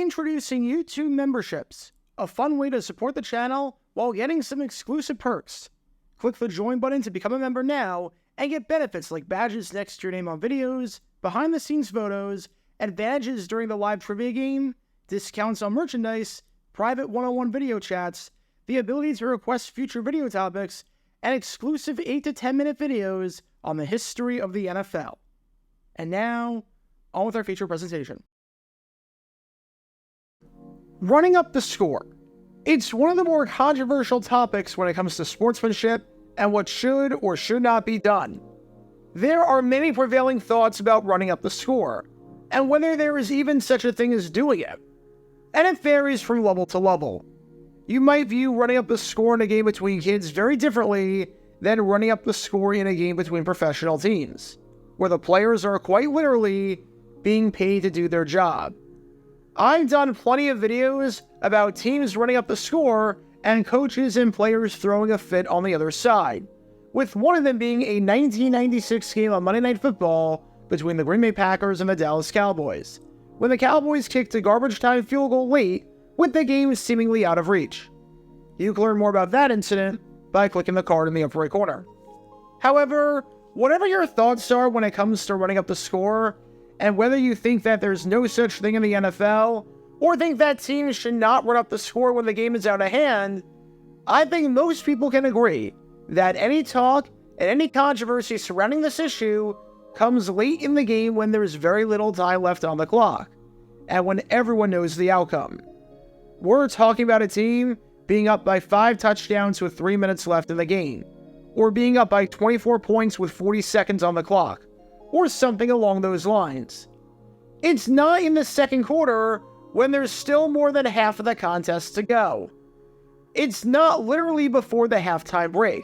Introducing YouTube memberships, a fun way to support the channel while getting some exclusive perks. Click the join button to become a member now and get benefits like badges next to your name on videos, behind-the-scenes photos, advantages during the live trivia game, discounts on merchandise, private one-on-one video chats, the ability to request future video topics, and exclusive 8 to 10 minute videos on the history of the NFL. And now, on with our feature presentation. Running up the score. It's one of the more controversial topics when it comes to sportsmanship and what should or should not be done. There are many prevailing thoughts about running up the score, and whether there is even such a thing as doing it. And it varies from level to level. You might view running up the score in a game between kids very differently than running up the score in a game between professional teams, where the players are quite literally being paid to do their job. I've done plenty of videos about teams running up the score and coaches and players throwing a fit on the other side, with one of them being a 1996 game on Monday Night Football between the Green Bay Packers and the Dallas Cowboys, when the Cowboys kicked a garbage time field goal late with the game seemingly out of reach. You can learn more about that incident by clicking the card in the upper right corner. However, whatever your thoughts are when it comes to running up the score, and whether you think that there's no such thing in the NFL, or think that teams should not run up the score when the game is out of hand, I think most people can agree that any talk and any controversy surrounding this issue comes late in the game when there's very little time left on the clock, and when everyone knows the outcome. We're talking about a team being up by 5 touchdowns with 3 minutes left in the game, or being up by 24 points with 40 seconds on the clock, or something along those lines. It's not in the second quarter when there's still more than half of the contest to go. It's not literally before the halftime break.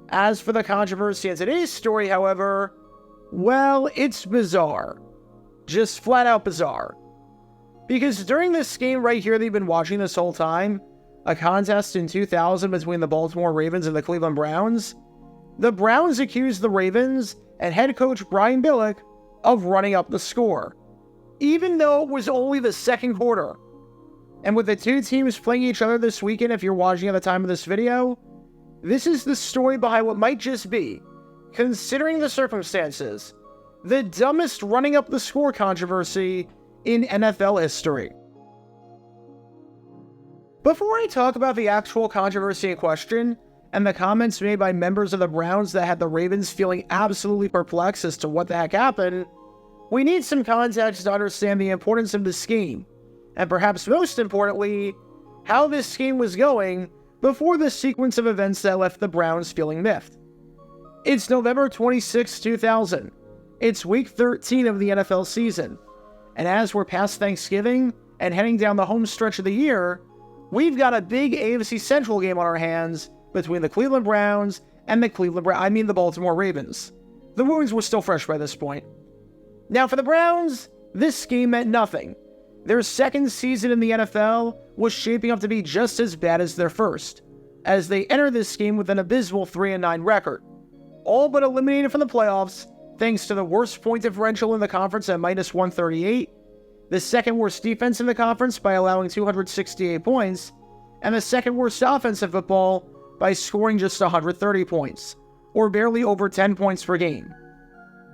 As for the controversy in today's story, however, well, it's bizarre. Just flat out bizarre. Because during this game right here that you've been watching this whole time, a contest in 2000 between the Baltimore Ravens and the Cleveland Browns, the Browns accused the Ravens and head coach Brian Billick of running up the score, even though it was only the second quarter. And with the two teams playing each other this weekend, if you're watching at the time of this video, this is the story behind what might just be, considering the circumstances, the dumbest running up the score controversy in NFL history. Before I talk about the actual controversy in question, and the comments made by members of the Browns that had the Ravens feeling absolutely perplexed as to what the heck happened, we need some context to understand the importance of this game, and perhaps most importantly, how this game was going before the sequence of events that left the Browns feeling miffed. It's November 26, 2000. It's week 13 of the NFL season, and as we're past Thanksgiving and heading down the home stretch of the year, we've got a big AFC Central game on our hands between the Cleveland Browns and the Baltimore Ravens. The wounds were still fresh by this point. Now for the Browns, this game meant nothing. Their second season in the NFL was shaping up to be just as bad as their first, as they entered this game with an abysmal 3-9 record, all but eliminated from the playoffs thanks to the worst point differential in the conference at -138, the second worst defense in the conference by allowing 268 points, and the second worst offense in football by scoring just 130 points, or barely over 10 points per game.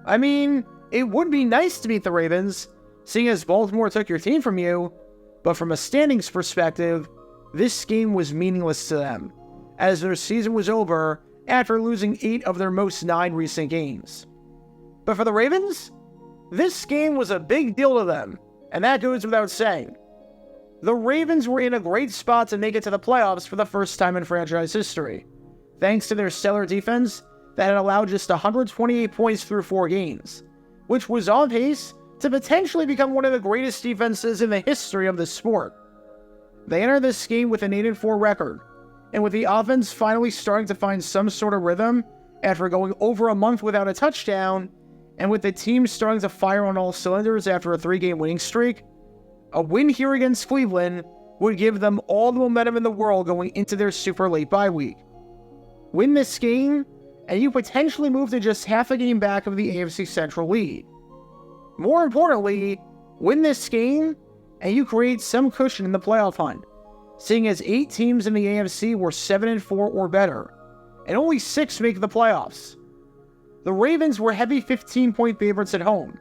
I mean, it would be nice to beat the Ravens, seeing as Baltimore took your team from you, but from a standings perspective, this game was meaningless to them, as their season was over after losing 8 of their most 9 recent games. But for the Ravens, this game was a big deal to them, and that goes without saying. The Ravens were in a great spot to make it to the playoffs for the first time in franchise history, thanks to their stellar defense that had allowed just 128 points through 4 games, which was on pace to potentially become one of the greatest defenses in the history of the sport. They entered this game with an 8-4 record, and with the offense finally starting to find some sort of rhythm after going over a month without a touchdown, and with the team starting to fire on all cylinders after a 3-game winning streak, a win here against Cleveland would give them all the momentum in the world going into their super late bye week. Win this game, and you potentially move to just half a game back of the AFC Central lead. More importantly, win this game, and you create some cushion in the playoff hunt, seeing as 8 teams in the AFC were 7-4 or better, and only 6 make the playoffs. The Ravens were heavy 15-point favorites at home,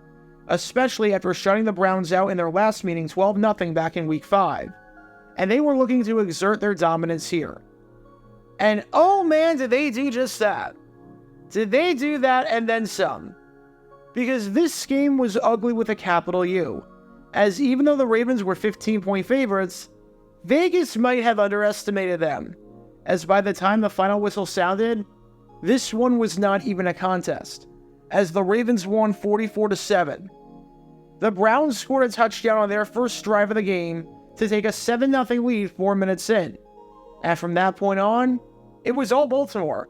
especially after shutting the Browns out in their last meeting 12-0 back in Week 5, and they were looking to exert their dominance here. And oh man, did they do just that. Did they do that and then some? Because this game was ugly with a capital U, as even though the Ravens were 15-point favorites, Vegas might have underestimated them, as by the time the final whistle sounded, this one was not even a contest, as the Ravens won 44-7. The Browns scored a touchdown on their first drive of the game to take a 7-0 lead 4 minutes in, and from that point on, it was all Baltimore,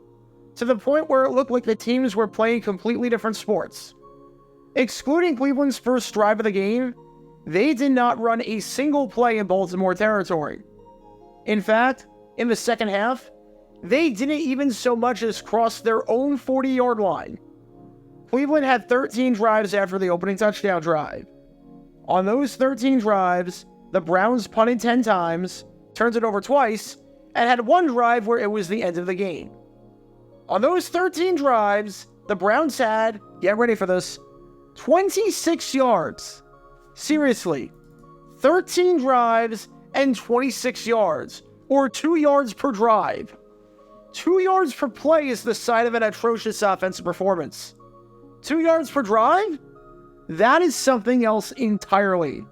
to the point where it looked like the teams were playing completely different sports. Excluding Cleveland's first drive of the game, they did not run a single play in Baltimore territory. In fact, in the second half, they didn't even so much as cross their own 40-yard line. Cleveland had 13 drives after the opening touchdown drive. On those 13 drives, the Browns punted 10 times, turned it over twice, and had one drive where it was the end of the game. On those 13 drives, the Browns had, get ready for this, 26 yards. Seriously, 13 drives and 26 yards, or 2 yards per drive. 2 yards per play is the sign of an atrocious offensive performance. 2 yards per drive? That is something else entirely.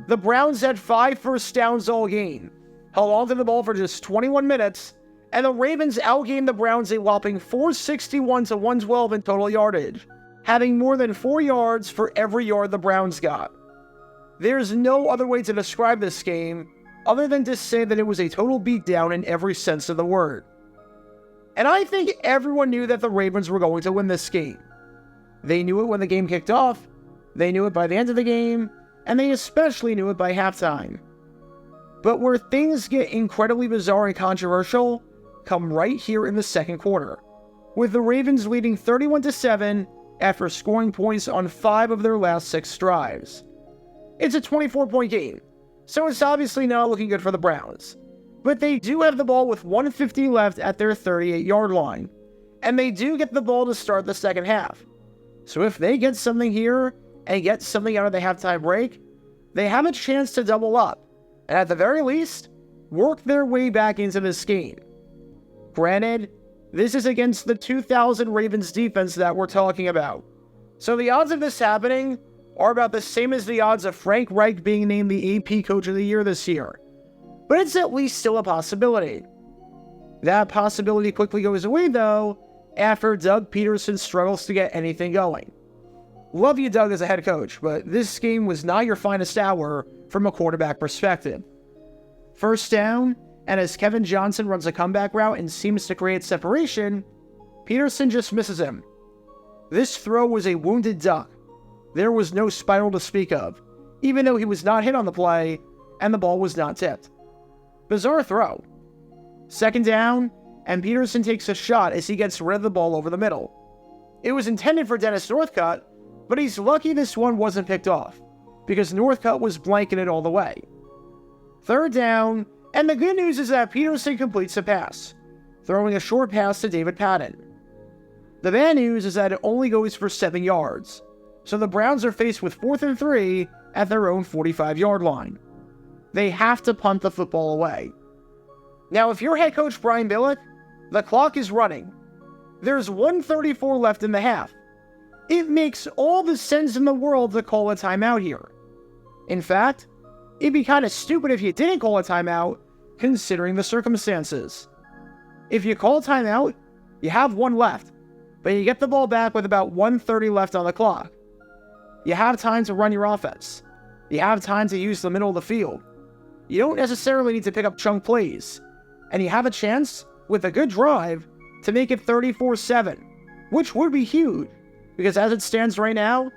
The Browns had 5 first downs all game, held on to the ball for just 21 minutes, and the Ravens outgained the Browns a whopping 461 to 112 in total yardage, having more than 4 yards for every yard the Browns got. There's no other way to describe this game other than to say that it was a total beatdown in every sense of the word. And I think everyone knew that the Ravens were going to win this game. They knew it when the game kicked off, they knew it by the end of the game, and they especially knew it by halftime. But where things get incredibly bizarre and controversial come right here in the second quarter, with the Ravens leading 31-7 after scoring points on 5 of their last 6 drives. It's a 24-point game, so it's obviously not looking good for the Browns. But they do have the ball with 1:50 left at their 38-yard line, and they do get the ball to start the second half. So if they get something here and get something out of the halftime break, they have a chance to double up, and at the very least, work their way back into this game. Granted, this is against the 2000 Ravens defense that we're talking about, so the odds of this happening are about the same as the odds of Frank Reich being named the AP Coach of the Year this year. But it's at least still a possibility. That possibility quickly goes away, though, after Doug Peterson struggles to get anything going. Love you, Doug, as a head coach, but this game was not your finest hour from a quarterback perspective. First down, and as Kevin Johnson runs a comeback route and seems to create separation, Peterson just misses him. This throw was a wounded duck. There was no spiral to speak of, even though he was not hit on the play, and the ball was not tipped. Bizarre throw. Second down, and Peterson takes a shot as he gets rid of the ball over the middle. It was intended for Dennis Northcutt, but he's lucky this one wasn't picked off, because Northcutt was blanketed all the way. Third down, and the good news is that Peterson completes a pass, throwing a short pass to David Patton. The bad news is that it only goes for 7 yards, so the Browns are faced with 4th and 3 at their own 45-yard line. They have to punt the football away. Now, if you're head coach Brian Billick, the clock is running. There's 1:34 left in the half. It makes all the sense in the world to call a timeout here. In fact, it'd be kind of stupid if you didn't call a timeout, considering the circumstances. If you call a timeout, you have 1 left, but you get the ball back with about 1:30 left on the clock. You have time to run your offense. You have time to use the middle of the field. You don't necessarily need to pick up chunk plays, and you have a chance, with a good drive, to make it 34-7, which would be huge, because as it stands right now,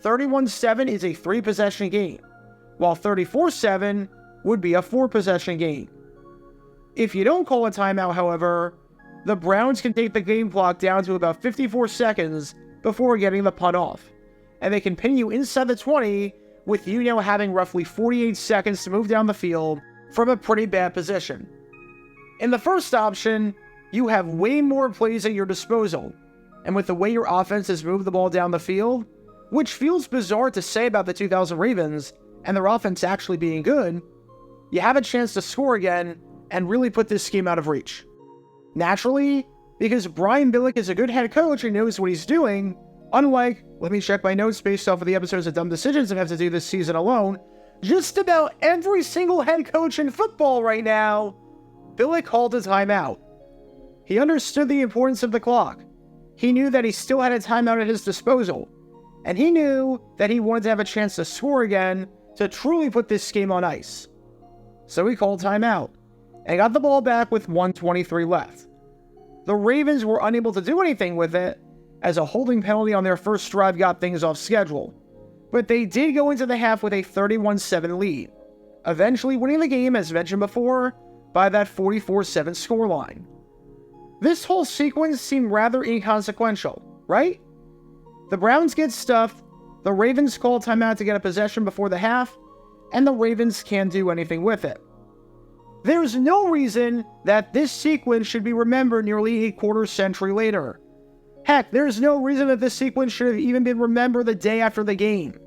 31-7 is a 3-possession game, while 34-7 would be a 4-possession game. If you don't call a timeout, however, the Browns can take the game clock down to about 54 seconds before getting the punt off, and they can pin you inside the 20 with you now having roughly 48 seconds to move down the field from a pretty bad position. In the first option, you have way more plays at your disposal, and with the way your offense has moved the ball down the field, which feels bizarre to say about the 2000 Ravens and their offense actually being good, you have a chance to score again and really put this game out of reach. Naturally, because Brian Billick is a good head coach and knows what he's doing, unlike, let me check my notes based off of the episodes of Dumb Decisions I have to do this season alone, just about every single head coach in football right now, Billick called a timeout. He understood the importance of the clock. He knew that he still had a timeout at his disposal, and he knew that he wanted to have a chance to score again to truly put this game on ice. So he called timeout, and got the ball back with 1:23 left. The Ravens were unable to do anything with it, as a holding penalty on their first drive got things off schedule. But they did go into the half with a 31-7 lead, eventually winning the game, as mentioned before, by that 44-7 scoreline. This whole sequence seemed rather inconsequential, right? The Browns get stuffed, the Ravens call timeout to get a possession before the half, and the Ravens can't do anything with it. There's no reason that this sequence should be remembered nearly a quarter century later. Heck, there's no reason that this sequence should have even been remembered the day after the game.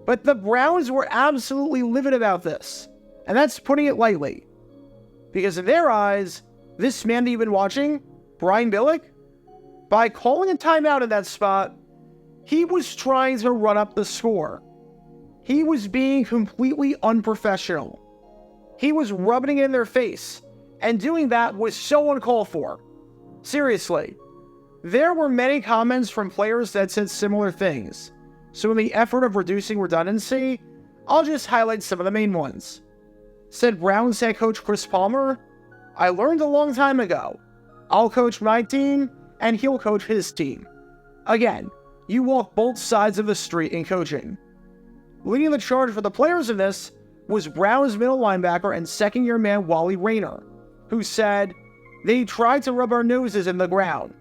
But the Browns were absolutely livid about this, and that's putting it lightly. Because in their eyes, this man that you've been watching, Brian Billick, by calling a timeout in that spot, he was trying to run up the score. He was being completely unprofessional. He was rubbing it in their face, and doing that was so uncalled for. Seriously. There were many comments from players that said similar things, so in the effort of reducing redundancy, I'll just highlight some of the main ones. Said Browns head coach Chris Palmer, "I learned a long time ago. I'll coach my team, and he'll coach his team." Again, you walk both sides of the street in coaching. Leading the charge for the players in this was Browns middle linebacker and second-year man Wally Rayner, who said, "They tried to rub our noses in the ground."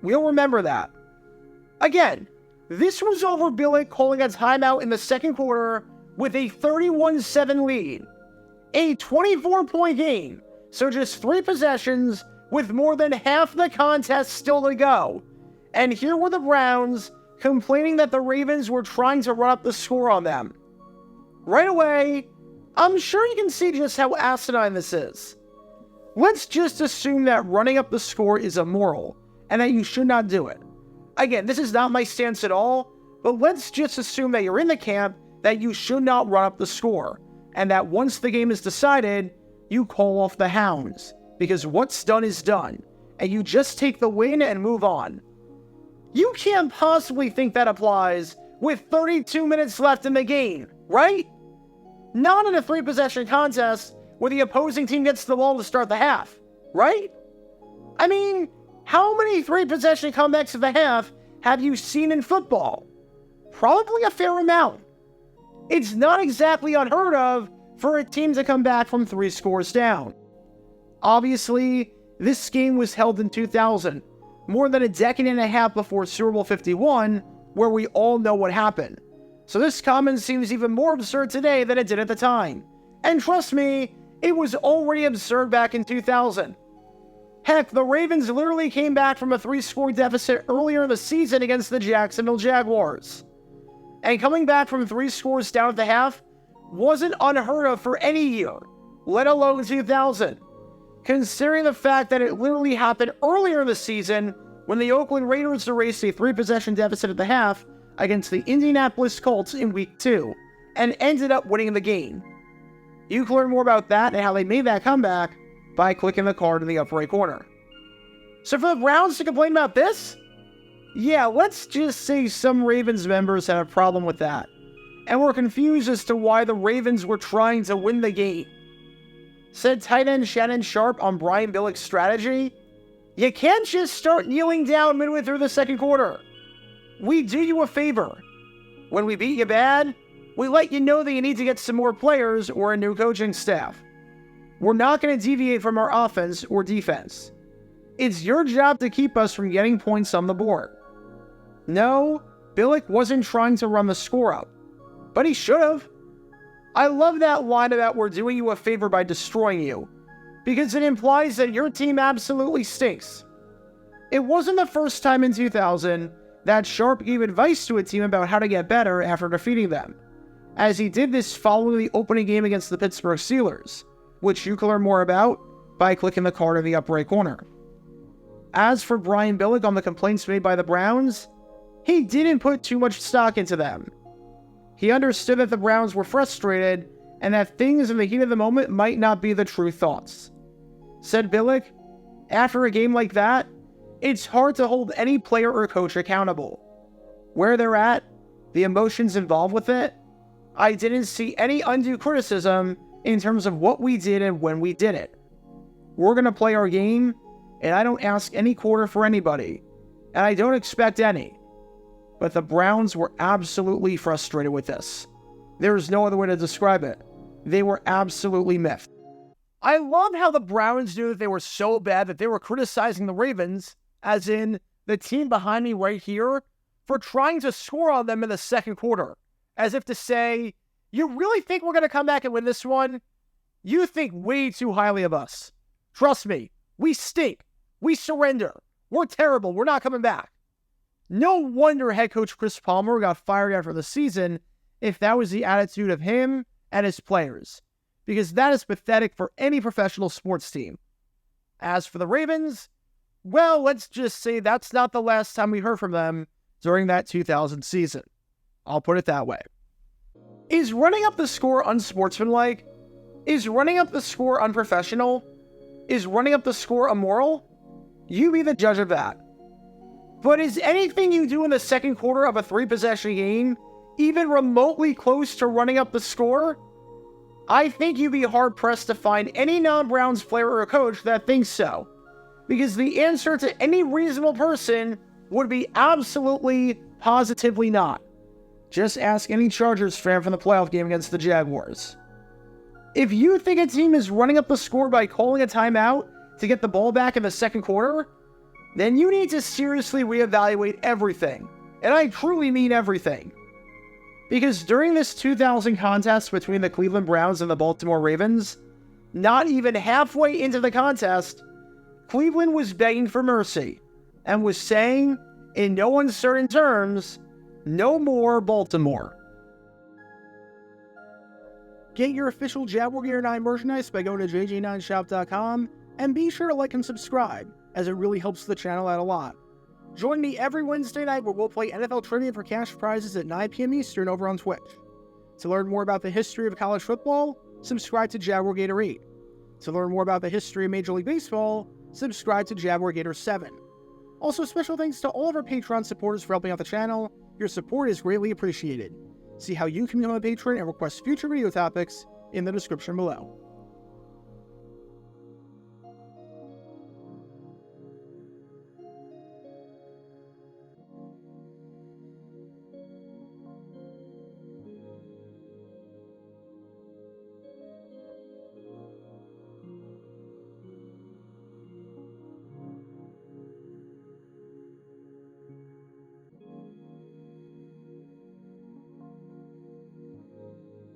We'll remember that. Again, this was over Billick calling a timeout in the second quarter with a 31-7 lead. A 24-point game, so just 3 possessions with more than half the contest still to go. And here were the Browns complaining that the Ravens were trying to run up the score on them. Right away, I'm sure you can see just how asinine this is. Let's just assume that running up the score is immoral, and that you should not do it. Again, this is not my stance at all, but let's just assume that you're in the camp that you should not run up the score, and that once the game is decided, you call off the hounds, because what's done is done, and you just take the win and move on. You can't possibly think that applies with 32 minutes left in the game, right? Not in a 3-possession contest where the opposing team gets the ball to start the half, right? I mean, how many 3-possession comebacks of the half have you seen in football? Probably a fair amount. It's not exactly unheard of for a team to come back from 3 scores down. Obviously, this game was held in 2000, more than a decade and a half before Super Bowl 51, where we all know what happened. So this comment seems even more absurd today than it did at the time. And trust me, it was already absurd back in 2000. Heck, the Ravens literally came back from a 3-score deficit earlier in the season against the Jacksonville Jaguars. And coming back from 3 scores down at the half wasn't unheard of for any year, let alone 2000. Considering the fact that it literally happened earlier in the season when the Oakland Raiders erased a 3-possession deficit at the half against the Indianapolis Colts in Week 2, and ended up winning the game. You can learn more about that and how they made that comeback by clicking the card in the upper right corner. So for the Browns to complain about this? Yeah, let's just say some Ravens members had a problem with that, and were confused as to why the Ravens were trying to win the game. Said tight end Shannon Sharp on Brian Billick's strategy, "You can't just start kneeling down midway through the second quarter. We do you a favor. When we beat you bad, we let you know that you need to get some more players or a new coaching staff. We're not going to deviate from our offense or defense. It's your job to keep us from getting points on the board." No, Billick wasn't trying to run the score up. but he should have. I love that line about we're doing you a favor by destroying you, because it implies that your team absolutely stinks. It wasn't the first time in 2000 that Sharp gave advice to a team about how to get better after defeating them, as he did this following the opening game against the Pittsburgh Steelers, which you can learn more about by clicking the card in the upper right corner. As for Brian Billick on the complaints made by the Browns, he didn't put too much stock into them. He understood that the Browns were frustrated and that things in the heat of the moment might not be the true thoughts. Said Billick, after a game like that, it's hard to hold any player or coach accountable. Where they're at, the emotions involved with it, I didn't see any undue criticism in terms of what we did and when we did it. We're going to play our game, and I don't ask any quarter for anybody, and I don't expect any. But the Browns were absolutely frustrated with this. There's no other way to describe it. They were absolutely miffed. I love how the Browns knew that they were so bad that they were criticizing the Ravens, as in the team behind me right here, for trying to score on them in the second quarter. As if to say, you really think we're going to come back and win this one? You think way too highly of us. Trust me, we stink. We surrender. We're terrible. We're not coming back. No wonder head coach Chris Palmer got fired after the season if that was the attitude of him and his players, because that is pathetic for any professional sports team. As for the Ravens, well, let's just say that's not the last time we heard from them during that 2000 season. I'll put it that way. Is running up the score unsportsmanlike? Is running up the score unprofessional? Is running up the score immoral? You be the judge of that. But is anything you do in the second quarter of a 3-possession game even remotely close to running up the score? I think you'd be hard-pressed to find any non-Browns player or coach that thinks so, because the answer to any reasonable person would be absolutely, positively not. Just ask any Chargers fan from the playoff game against the Jaguars. If you think a team is running up the score by calling a timeout to get the ball back in the second quarter, then you need to seriously reevaluate everything. And I truly mean everything. Because during this 2000 contest between the Cleveland Browns and the Baltimore Ravens, not even halfway into the contest, Cleveland was begging for mercy and was saying, in no uncertain terms, no more Baltimore. Get your official Jaguar Gear 9 merchandise by going to jj9shop.com, and be sure to like and subscribe, as it really helps the channel out a lot. Join me every Wednesday night where we'll play NFL Trivia for cash prizes at 9 p.m. Eastern over on Twitch. To learn more about the history of college football, subscribe to Jaguar Gator 8. To learn more about the history of Major League Baseball, subscribe to Jaguar Gator 7. Also, special thanks to all of our Patreon supporters for helping out the channel. Your support is greatly appreciated. See how you can become a patron and request future video topics in the description below.